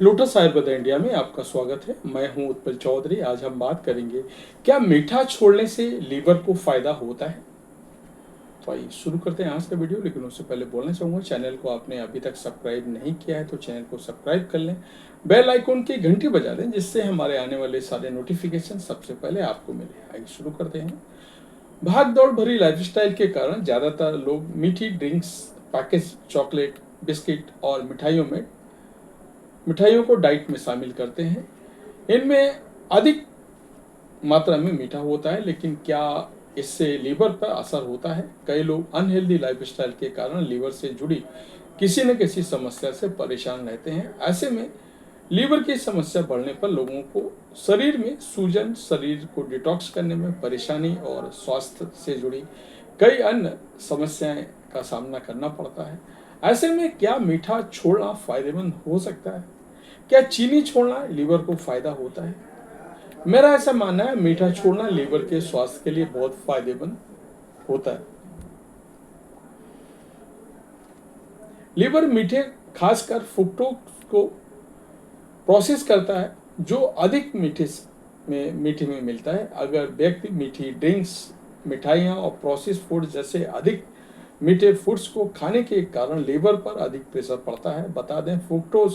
Lotus Ayurveda India में आपका स्वागत है। मैं हूं उत्पल चौधरी। आज हम बात करेंगे, क्या मीठा छोड़ने से लीवर को फायदा होता है। तो आइए शुरू करते हैं आज का वीडियो। लेकिन उससे पहले बोलना चाहूँगा, चैनल को आपने अभी तक सब्सक्राइब नहीं किया है तो चैनल को सब्सक्राइब कर लें, बेल आइकन की घंटी बजा दें, जिससे हमारे आने वाले सारे नोटिफिकेशन सबसे पहले आपको मिले। आइए शुरू करते हैं। भाग दौड़ भरी लाइफस्टाइल के कारण ज़्यादातर लोग मीठी ड्रिंक्स, पैकेज चॉकलेट, बिस्किट और मिठाइयों को डाइट में शामिल करते हैं। इनमें अधिक मात्रा में मीठा होता है, लेकिन क्या इससे लीवर पर असर होता है। कई लोग अनहेल्दी लाइफस्टाइल के कारण लीवर से जुड़ी किसी न किसी समस्या से परेशान रहते हैं। ऐसे में लीवर की समस्या बढ़ने पर लोगों को शरीर में सूजन, शरीर को डिटॉक्स करने में परेशानी और स्वास्थ्य से जुड़ी कई अन्य समस्याएं का सामना करना पड़ता है। ऐसे में क्या मीठा छोड़ना फायदेमंद हो सकता है? क्या चीनी छोड़ना लीवर को फायदा होता है? मेरा ऐसा मानना है, मीठा छोड़ना लीवर के स्वास्थ्य के लिए बहुत फायदेमंद होता है। लीवर मीठे, खासकर फ्रुक्टोज को प्रोसेस करता है, जो अधिक मीठे में मिलता है। अगर व्यक्ति मीठी ड्रिंक्स, मिठाइयाँ और प्रोसेस फूड जैसे अधिक मीठे फूड्स को खाने के कारण लीवर पर अधिक प्रेशर पड़ता है। बता दें, फ्रुक्टोज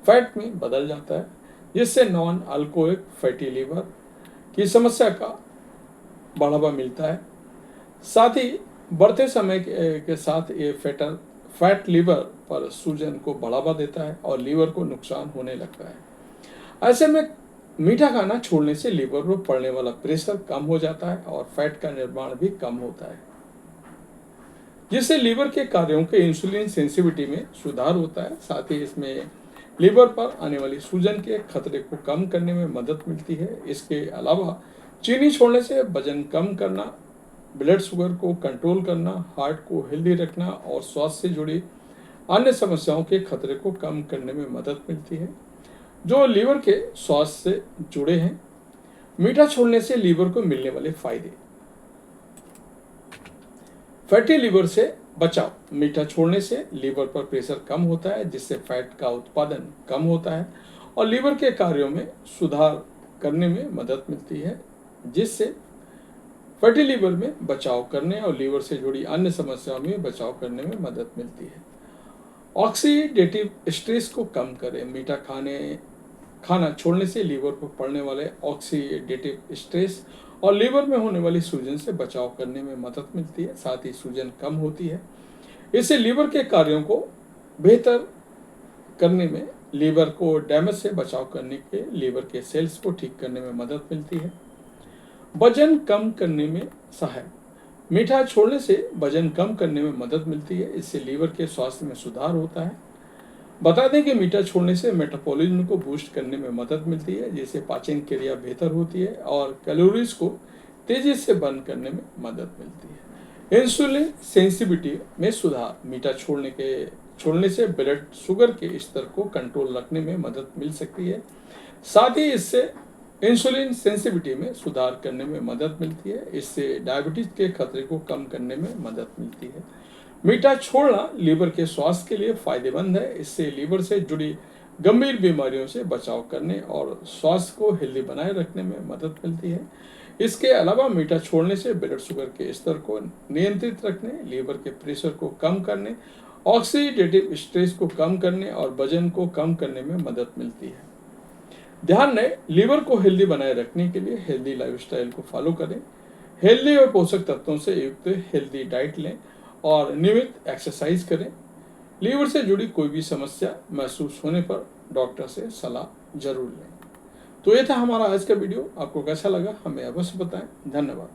फैट में बदल जाता है, जिससे नॉन अल्कोहलिक फैटी लीवर की समस्या का बढ़ावा मिलता है। साथ ही बढ़ते समय के साथ ये फैट लीवर पर सूजन को बढ़ावा देता है और लीवर को नुकसान होने लगता है। ऐसे में मीठा खाना छोड़ने से लीवर पर पड़ने वाला प्रेशर कम हो जाता है और फैट का निर्माण भी कम होता है, जिससे लीवर के कार्यों के इंसुलिन सेंसिटिविटी में सुधार होता है। साथ ही इसमें लीवर पर आने वाली सूजन के खतरे को कम करने में मदद मिलती है। इसके अलावा चीनी छोड़ने से वजन कम करना, ब्लड शुगर को कंट्रोल करना, हार्ट को हेल्दी रखना और स्वास्थ्य से जुड़ी अन्य समस्याओं के खतरे को कम करने में मदद मिलती है, जो लीवर के स्वास्थ्य से जुड़े हैं। मीठा छोड़ने से लीवर को मिलने वाले फायदे। फैटी लीवर से बचाव। मीठा छोड़ने से लीवर पर प्रेशर कम होता है, जिससे फैट का उत्पादन कम होता है और लीवर के कार्यों में सुधार करने में मदद मिलती है, जिससे फैटी लीवर में बचाव करने और लीवर से जुड़ी अन्य समस्याओं में बचाव करने में मदद मिलती है। ऑक्सीडेटिव स्ट्रेस को कम करें। मीठा खाना छोड़ने से लीवर पर पड़ने वाले ऑक्सीडेटिव स्ट्रेस और लीवर में होने वाली सूजन से बचाव करने में मदद मिलती है। साथ ही सूजन कम होती है। इससे लीवर के कार्यों को बेहतर करने में, लीवर को डैमेज से बचाव करने के, लीवर के सेल्स को ठीक करने में मदद मिलती है। वजन कम करने में सहायक। मीठा छोड़ने से वजन कम करने में मदद मिलती है। इससे लीवर के स्वास्थ्य में सुधार होता है। बता दें कि मीठा छोड़ने से मेटाबॉलिज्म को बूस्ट करने में मदद मिलती है, जिससे पाचन क्रिया बेहतर होती है और कैलोरीज को तेजी से बर्न करने में मदद मिलती है। इंसुलिन सेंसिटिविटी में सुधार। मीठा छोड़ने से ब्लड शुगर के स्तर को कंट्रोल रखने में मदद मिल सकती है। साथ ही इससे इंसुलिन सेंसिटिविटी में सुधार करने में मदद मिलती है। इससे डायबिटीज के खतरे को कम करने में मदद मिलती है। मीठा छोड़ना लीवर के स्वास्थ्य के लिए फायदेमंद है। इससे लीवर से जुड़ी गंभीर बीमारियों से बचाव करने और स्वास्थ्य को हेल्दी बनाए रखने में मदद मिलती है। इसके अलावा मीठा छोड़ने से ब्लड शुगर के स्तर को नियंत्रित रखने, लीवर के प्रेशर को कम करने, ऑक्सीडेटिव स्ट्रेस को कम करने और वजन को कम करने में मदद मिलती है। ध्यान रहे, लीवर को हेल्दी बनाए रखने के लिए हेल्दी लाइफस्टाइल को फॉलो करें, हेल्दी और पोषक तत्वों से युक्त हेल्दी डाइट लें और नियमित एक्सरसाइज करें। लीवर से जुड़ी कोई भी समस्या महसूस होने पर डॉक्टर से सलाह जरूर लें। तो ये था हमारा आज का वीडियो। आपको कैसा लगा हमें अवश्य बताएं। धन्यवाद।